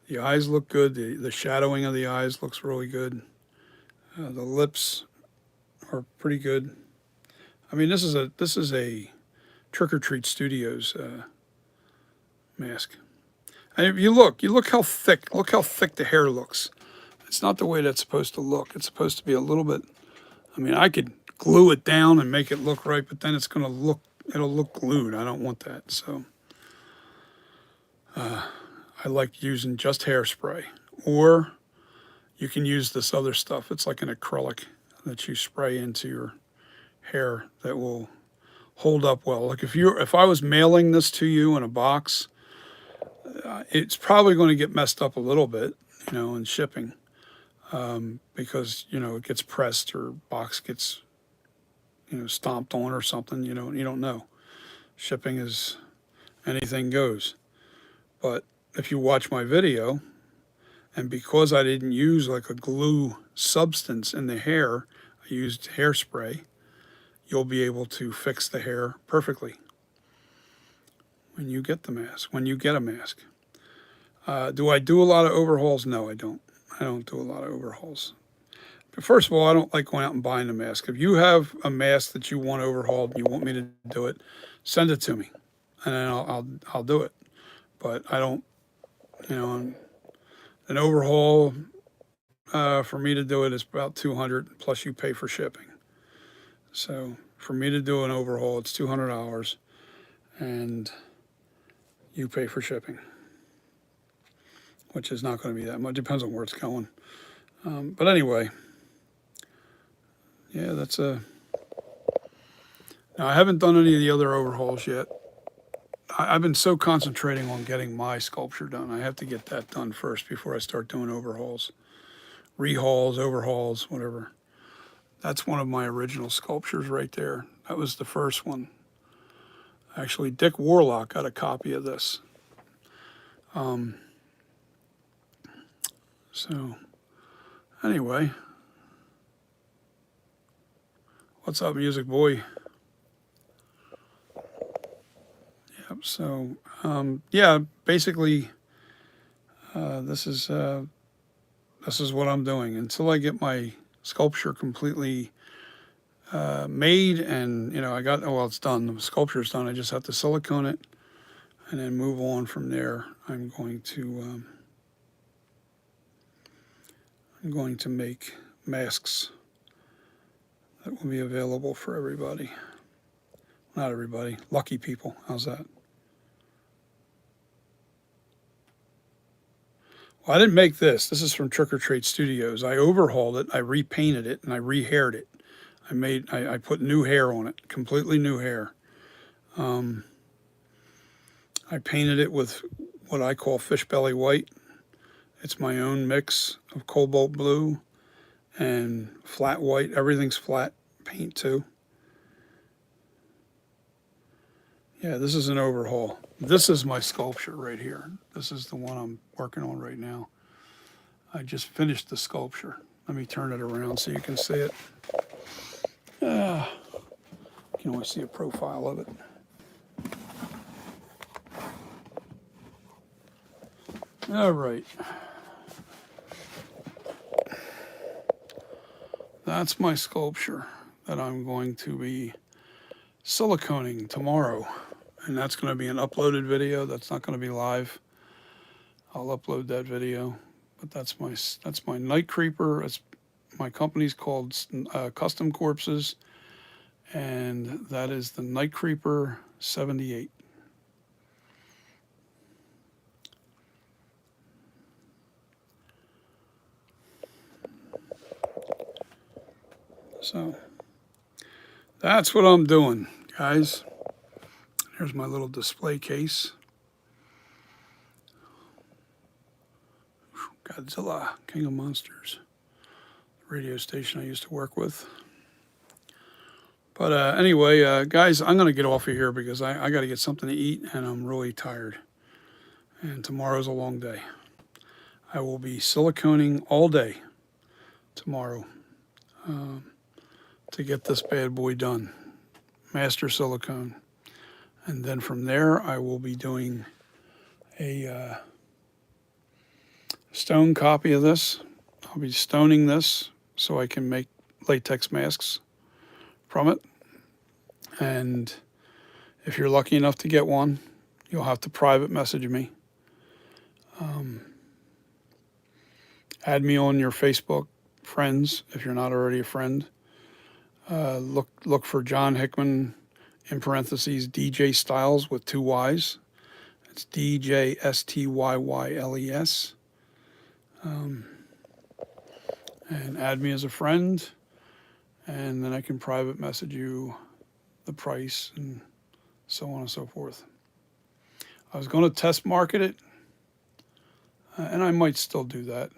The eyes look good. The shadowing of the eyes looks really good. The lips are pretty good. I mean, this is a Trick or Treat Studios mask. And if you look how thick. Look how thick the hair looks. It's not the way that's supposed to look. It's supposed to be a little bit. I mean, I could glue it down and make it look right, but then it's going to look. It'll look glued. I don't want that. So I like using just hairspray, or you can use this other stuff. It's like an acrylic that you spray into your hair that will hold up well. Like if I was mailing this to you in a box, it's probably going to get messed up a little bit, in shipping, because it gets pressed or box gets stomped on or something. You don't know. Shipping is anything goes. But if you watch my video, and because I didn't use like a glue substance in the hair, I used hairspray, you'll be able to fix the hair perfectly when you get a mask. Do I do a lot of overhauls? No, I don't. I don't do a lot of overhauls. But first of all, I don't like going out and buying a mask. If you have a mask that you want overhauled and you want me to do it, send it to me, and then I'll do it. But I don't, an overhaul for me to do it is about $200 plus you pay for shipping. So for me to do an overhaul, it's $200, and you pay for shipping, which is not going to be that much. Depends on where it's going. But anyway, yeah, now I haven't done any of the other overhauls yet. I've been so concentrating on getting my sculpture done. I have to get that done first before I start doing overhauls, rehauls, overhauls, whatever. That's one of my original sculptures right there. That was the first one. Actually, Dick Warlock got a copy of this. So, anyway, what's up, Music Boy? Yep. So, yeah, basically, this is what I'm doing until I get my sculpture completely made, and it's done. The sculpture's done. I just have to silicone it and then move on from there. I'm going to make masks that will be available for everybody. Not everybody, lucky people. How's that? Well, I didn't make this. This is from Trick or Treat Studios. I overhauled it, I repainted it, and I re-haired it. I put new hair on it, completely new hair. I painted it with what I call fish belly white. It's my own mix of cobalt blue and flat white. Everything's flat paint too. Yeah, this is an overhaul. This is my sculpture right here. This is the one I'm working on right now. I just finished the sculpture. Let me turn it around so you can see it. You can only see a profile of it. All right. That's my sculpture that I'm going to be siliconing tomorrow. And that's going to be an uploaded video. That's not going to be live. I'll upload that video. But that's my Night Creeper. My company's called Custom Corpses. And that is the Night Creeper 78. So that's what I'm doing, guys. Here's my little display case. Godzilla, King of Monsters, radio station I used to work with. But anyway, guys, I'm going to get off of here because I got to get something to eat, and I'm really tired. And tomorrow's a long day. I will be siliconing all day tomorrow to get this bad boy done. Master silicone. And then from there, I will be doing a stone copy of this. I'll be stoning this so I can make latex masks from it. And if you're lucky enough to get one, you'll have to private message me. Add me on your Facebook friends if you're not already a friend. Look for John Hickman in parentheses DJ Styles with 2 Y's. It's DJSTYYLES. And add me as a friend, and then I can private message you the price and so on and so forth. I was going to test market it, and I might still do that.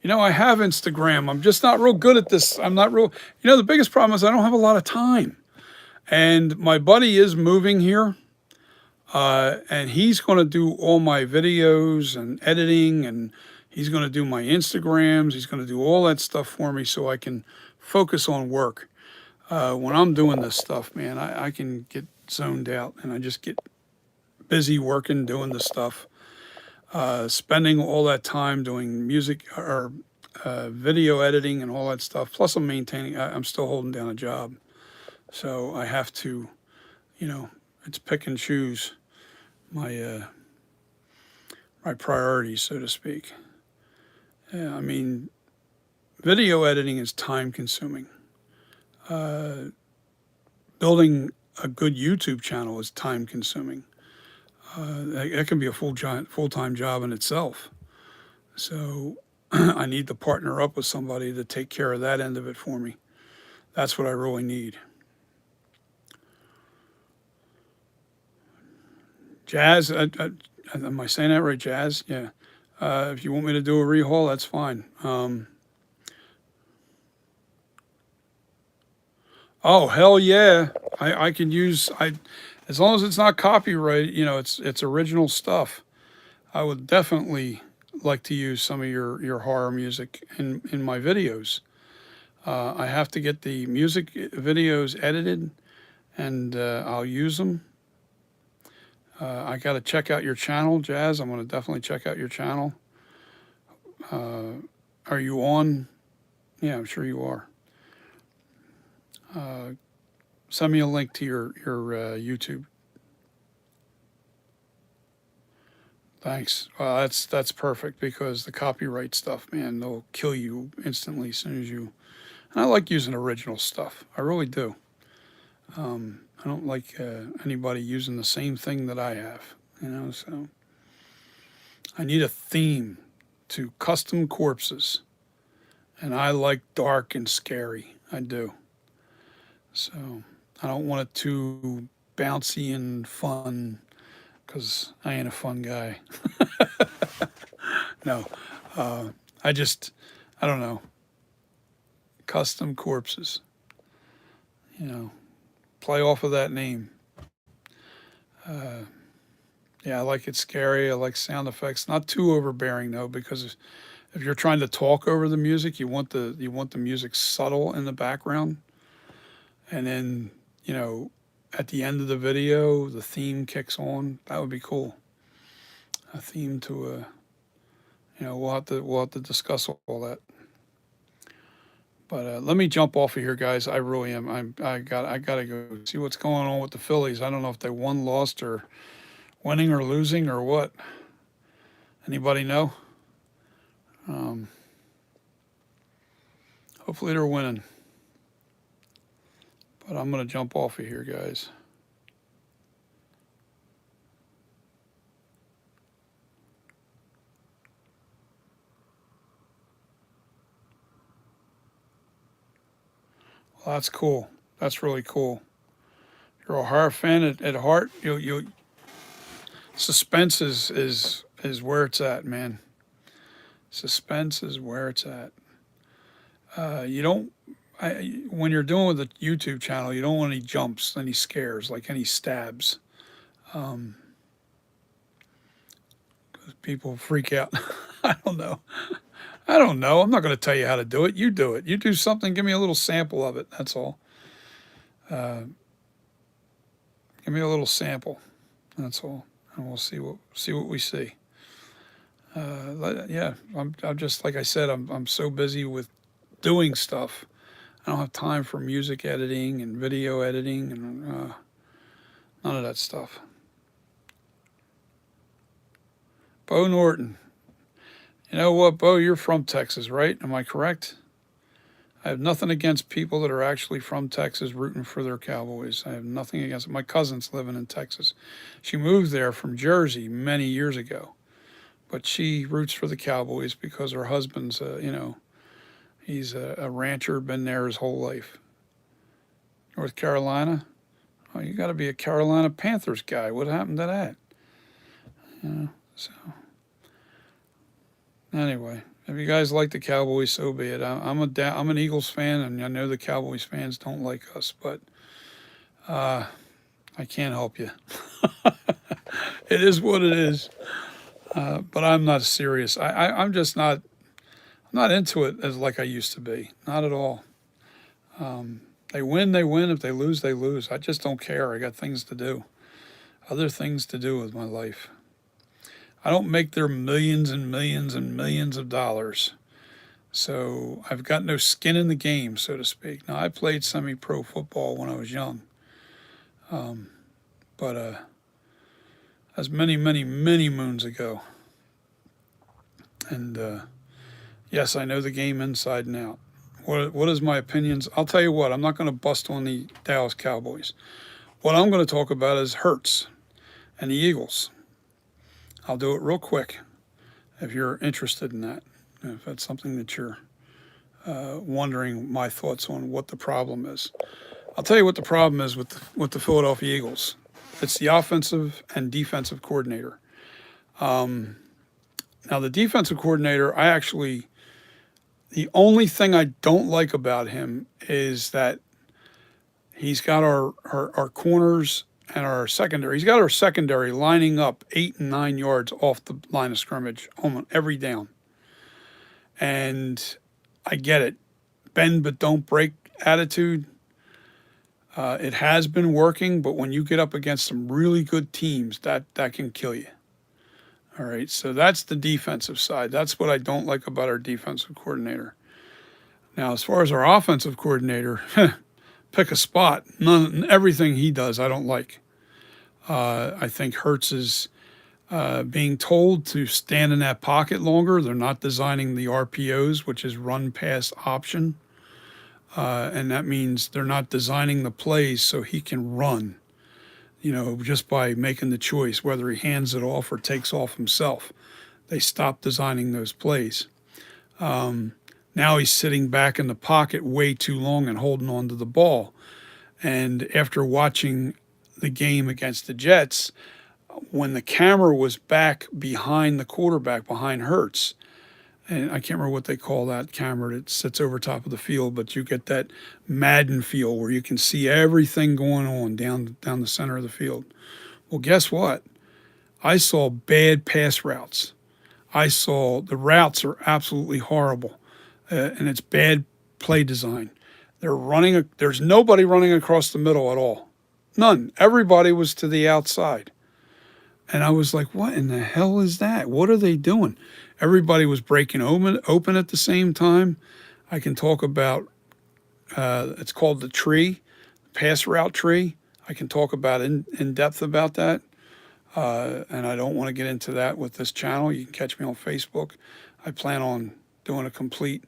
I have Instagram. I'm just not real good at this. I'm not real. The biggest problem is I don't have a lot of time. And my buddy is moving here, and he's going to do all my videos and editing, and he's going to do my Instagrams. He's going to do all that stuff for me so I can focus on work. When I'm doing this stuff, man, I can get zoned out, and I just get busy working, doing the stuff. Spending all that time doing music or video editing and all that stuff. Plus, I'm still holding down a job. So I have to, it's pick and choose my my priorities, so to speak. Yeah, I mean, video editing is time consuming. Building a good YouTube channel is time consuming. That can be a full-time job in itself. So I need to partner up with somebody to take care of that end of it for me. That's what I really need. Jazz, am I saying that right? Jazz, yeah. If you want me to do a rehaul, that's fine. Oh hell yeah! I can use as long as it's not copyright. It's original stuff. I would definitely like to use some of your horror music in my videos. I have to get the music videos edited, and I'll use them. I got to check out your channel, Jazz. I'm going to definitely check out your channel. Are you on? Yeah, I'm sure you are. Send me a link to your YouTube. Thanks. That's perfect because the copyright stuff, man, they'll kill you instantly as soon as you. And I like using original stuff. I really do. I don't like anybody using the same thing that I have. So I need a theme to custom corpses, and I like dark and scary. I do. So I don't want it too bouncy and fun because I ain't a fun guy. No, I don't know. Custom corpses. Play off of that name. Yeah, I like it scary. I like sound effects. Not too overbearing though, because if you're trying to talk over the music, you want the music subtle in the background, and then at the end of the video, the theme kicks on. That would be cool. A theme to we'll have to discuss all that. But let me jump off of here, guys. I really am. I gotta go see what's going on with the Phillies. I don't know if they won, lost, or winning or losing or what. Anybody know? Hopefully they're winning. But I'm gonna jump off of here, guys. Well, that's cool. That's really cool. If you're a horror fan at heart, you suspense is where it's at, man. Suspense is where it's at. You don't. When you're doing with a YouTube channel, you don't want any jumps, any scares, like any stabs. 'Cause people freak out. I don't know. I don't know. I'm not going to tell you how to do it. You do it. You do something. Give me a little sample of it. That's all. Give me a little sample. That's all, and we'll see what we see. Yeah, I'm just like I said. I'm so busy with doing stuff. I don't have time for music editing and video editing and none of that stuff. Bo Norton. You know what, Bo? You're from Texas, right? Am I correct? I have nothing against people that are actually from Texas rooting for their Cowboys. I have nothing against it. My cousin's living in Texas. She moved there from Jersey many years ago, but she roots for the Cowboys because her husband's, he's a rancher, been there his whole life. North Carolina? Oh, you got to be a Carolina Panthers guy. What happened to that? So anyway, if you guys like the Cowboys, so be it. I'm an Eagles fan, and I know the Cowboys fans don't like us, but I can't help you. It is what it is. But I'm not serious. I'm just not. I'm not into it as like I used to be. Not at all. They win, they win. If they lose, they lose. I just don't care. I got things to do. Other things to do with my life. I don't make their millions and millions and millions of dollars. So I've got no skin in the game, so to speak. Now, I played semi-pro football when I was young. But that's many, many, many moons ago. And yes, I know the game inside and out. What is my opinions? I'll tell you what, I'm not going to bust on the Dallas Cowboys. What I'm going to talk about is Hurts and the Eagles. I'll do it real quick if you're interested in that. If that's something that you're wondering my thoughts on what the problem is. I'll tell you what the problem is with the Philadelphia Eagles. It's the offensive and defensive coordinator. Now, the defensive coordinator, the only thing I don't like about him is that he's got our corners and our secondary. He's got our secondary lining up 8 and 9 yards off the line of scrimmage on every down. And I get it. Bend but don't break attitude. It has been working, but when you get up against some really good teams, that can kill you. All right, so that's the defensive side. That's what I don't like about our defensive coordinator. Now, as far as our offensive coordinator, pick a spot. Everything he does, I don't like. I think Hurts is being told to stand in that pocket longer. They're not designing the RPOs, which is run pass option. And that means they're not designing the plays so he can run, just by making the choice whether he hands it off or takes off himself. They stopped designing those plays. Now he's sitting back in the pocket way too long and holding on to the ball. And after watching the game against the Jets, when the camera was back behind the quarterback, behind Hurts, and I can't remember what they call that camera that sits over top of the field, but you get that Madden feel where you can see everything going on down the center of the field. Well, guess what? I saw bad pass routes. I saw the routes are absolutely horrible, and it's bad play design. There's nobody running across the middle at all. None. Everybody was to the outside. And I was like, what in the hell is that? What are they doing? Everybody was breaking open at the same time. I can talk about, it's called the tree, pass route tree. I can talk about in depth about that. And I don't want to get into that with this channel. You can catch me on Facebook. I plan on doing a complete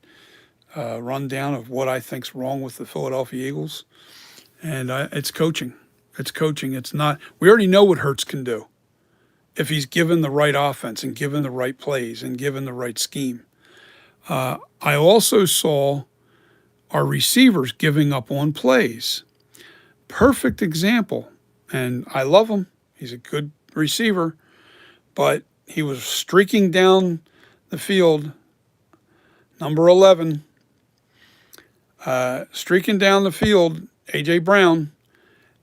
rundown of what I think's wrong with the Philadelphia Eagles. And it's coaching. It's coaching. It's not, we already know what Hurts can do if he's given the right offense and given the right plays and given the right scheme. I also saw our receivers giving up on plays. Perfect example. And I love him. He's a good receiver. But he was streaking down the field, number 11, streaking down the field, A.J. Brown,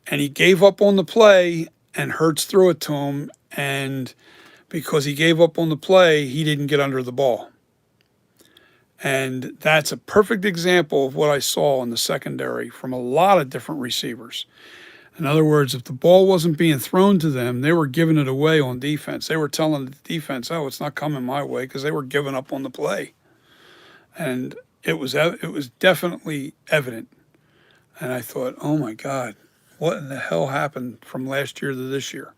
and he gave up on the play, and Hurts threw it to him. And because he gave up on the play, he didn't get under the ball. And that's a perfect example of what I saw in the secondary from a lot of different receivers. In other words, if the ball wasn't being thrown to them, they were giving it away on defense. They were telling the defense, "Oh, it's not coming my way," because they were giving up on the play, and it was definitely evident. And I thought, "Oh my God, what in the hell happened from last year to this year?"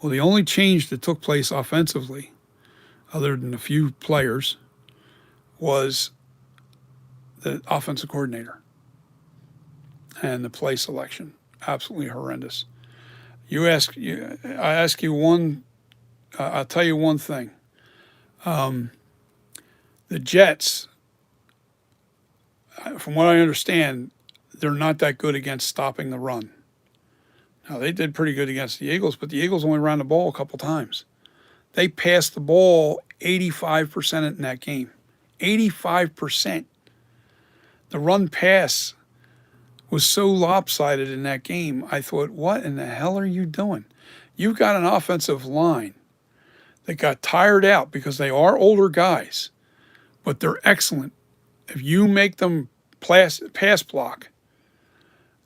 Well, the only change that took place offensively, other than a few players, was the offensive coordinator and the play selection. Absolutely horrendous. I ask you one. I'll tell you one thing. The Jets, from what I understand, they're not that good against stopping the run. Now they did pretty good against the Eagles, but the Eagles only ran the ball a couple times. They passed the ball 85% in that game. 85%. The run pass was so lopsided in that game. I thought, what in the hell are you doing? You've got an offensive line that got tired out because they are older guys, but they're excellent. If you make them pass block,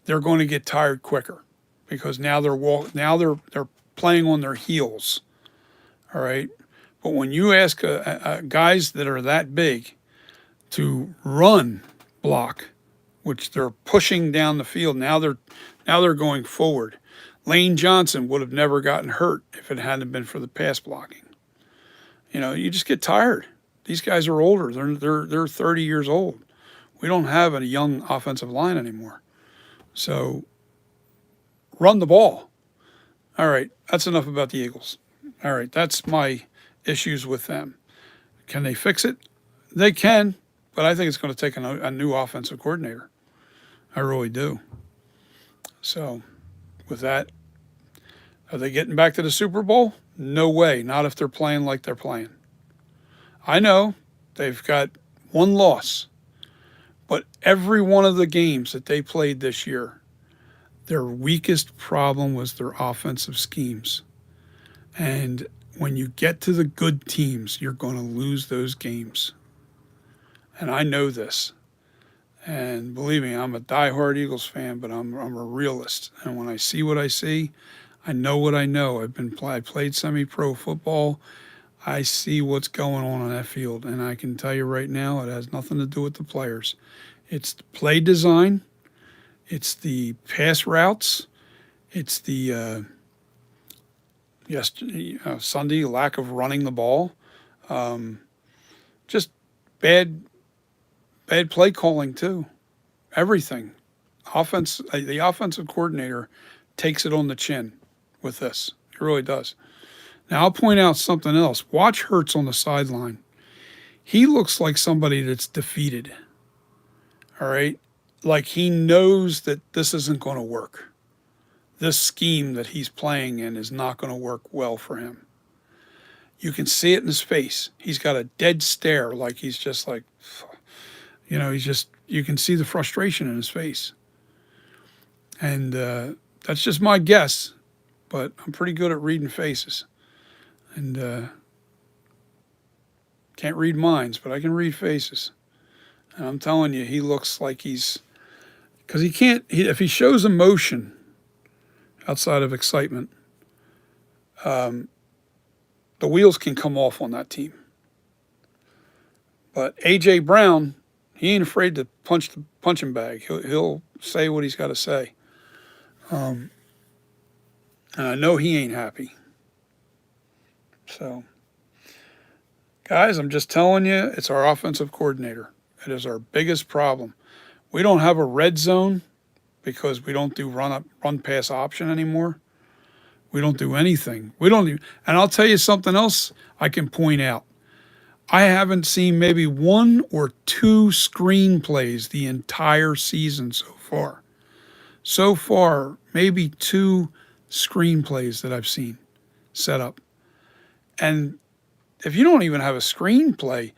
they're going to get tired quicker because now they're playing on their heels. All right, but when you ask guys that are that big to run block, which they're pushing down the field, now they're going forward. Lane Johnson would have never gotten hurt if it hadn't been for the pass blocking. You just get tired. These guys are older. They're 30 years old. We don't have a young offensive line anymore. So run the ball. All right, that's enough about the Eagles. All right, that's my issues with them. Can they fix it? They can, but I think it's going to take a new offensive coordinator. I really do. So with that, are they getting back to the Super Bowl? No way, not if they're playing like they're playing. I know they've got one loss, but every one of the games that they played this year, their weakest problem was their offensive schemes. And when you get to the good teams, you're going to lose those games. And I know this. And believe me, I'm a diehard Eagles fan, but I'm a realist. And when I see what I see, I know what I know. I played semi-pro football. I see what's going on that field, and I can tell you right now, it has nothing to do with the players. It's the play design, it's the pass routes, it's the Sunday lack of running the ball, just bad play calling too. Everything, the offensive coordinator takes it on the chin with this. It really does. Now, I'll point out something else. Watch Hurts on the sideline. He looks like somebody that's defeated. All right? Like he knows that this isn't going to work. This scheme that he's playing in is not going to work well for him. You can see it in his face. He's got a dead stare, like he's just like, you can see the frustration in his face. And that's just my guess, but I'm pretty good at reading faces. And can't read minds, but I can read faces. And I'm telling you, he looks like because he can't, if he shows emotion outside of excitement, the wheels can come off on that team. But A.J. Brown, he ain't afraid to punch the punching bag. He'll say what he's got to say. And I know he ain't happy. So, guys, I'm just telling you, it's our offensive coordinator. It is our biggest problem. We don't have a red zone because we don't do run pass option anymore. We don't do anything. And I'll tell you something else I can point out. I haven't seen maybe one or two screenplays the entire season so far. So far, maybe two screenplays that I've seen set up. And if you don't even have a screenplay,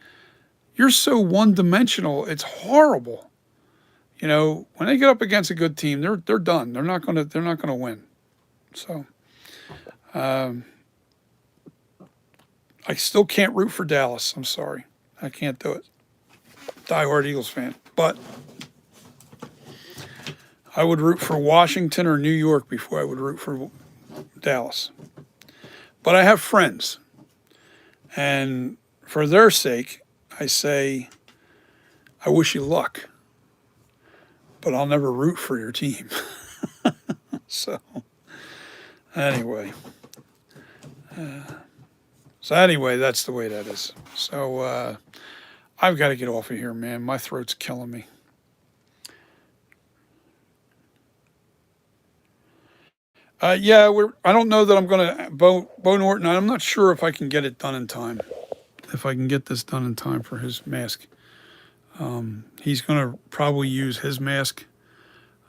you're so one-dimensional. It's horrible. When they get up against a good team, they're done. They're not gonna win. So, I still can't root for Dallas. I'm sorry, I can't do it. diehard Eagles fan, but I would root for Washington or New York before I would root for Dallas. But I have friends, and for their sake, I say, I wish you luck, but I'll never root for your team. So, anyway. That's the way that is. So, I've got to get off of here, man. My throat's killing me. Yeah, I don't know that I'm going to Bo Norton. I'm not sure if I can get it done in time. If I can get this done in time for his mask, he's going to probably use his mask,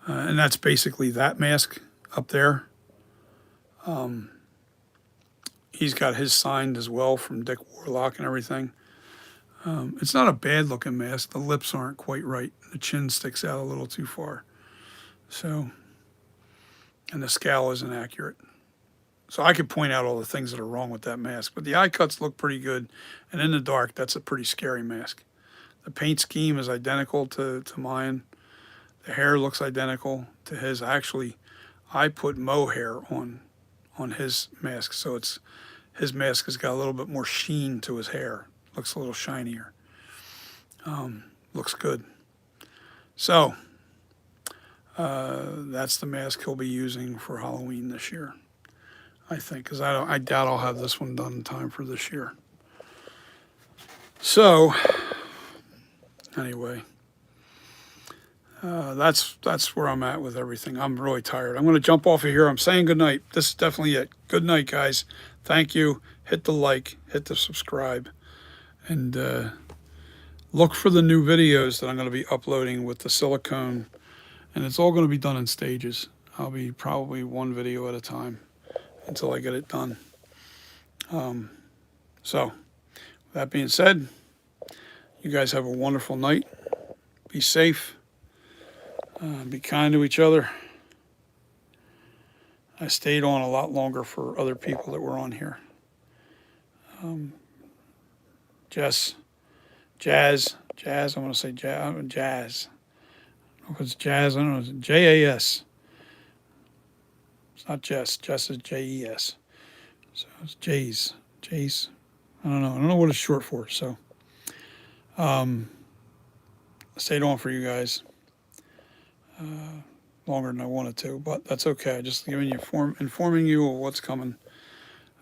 and that's basically that mask up there. He's got his signed as well from Dick Warlock and everything. It's not a bad looking mask. The lips aren't quite right. The chin sticks out a little too far. So, and the scowl isn't accurate. So I could point out all the things that are wrong with that mask. But the eye cuts look pretty good. And in the dark, that's a pretty scary mask. The paint scheme is identical to mine. The hair looks identical to his. Actually, I put mohair on his mask. So his mask has got a little bit more sheen to his hair. Looks a little shinier. Looks good. So that's the mask he'll be using for Halloween this year, I think, because I doubt I'll have this one done in time for this year. So anyway, that's where I'm at with everything. I'm really tired. I'm going to jump off of here. I'm saying good night. This is definitely it. Good night, guys. Thank you. Hit the like, hit the subscribe, and look for the new videos that I'm going to be uploading with the silicone. And it's all going to be done in stages. I'll be probably one video at a time until I get it done. So, that being said, you guys have a wonderful night. Be safe. Be kind to each other. I stayed on a lot longer for other people that were on here. Jazz, I want to say Jazz. If it's Jazz, I don't know, it's Jas. It's not Jess. Jess is Jes. So it's Jays. I don't know what it's short for. So I stayed on for you guys longer than I wanted to, but that's okay. Just giving you informing you of what's coming.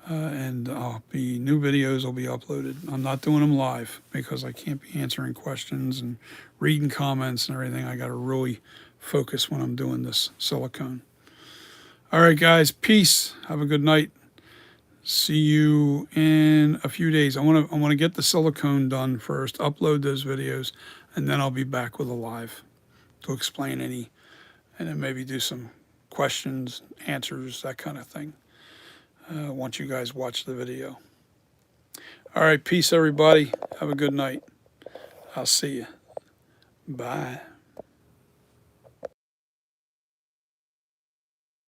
And new videos will be uploaded. I'm not doing them live because I can't be answering questions and reading comments and everything. I got to really focus when I'm doing this silicone. All right, guys. Peace. Have a good night. See you in a few days. I want to get the silicone done first, upload those videos, and then I'll be back with a live to explain any, and then maybe do some questions, answers, that kind of thing. Once you guys watch the video. All right, peace, everybody. Have a good night. I'll see you. Bye.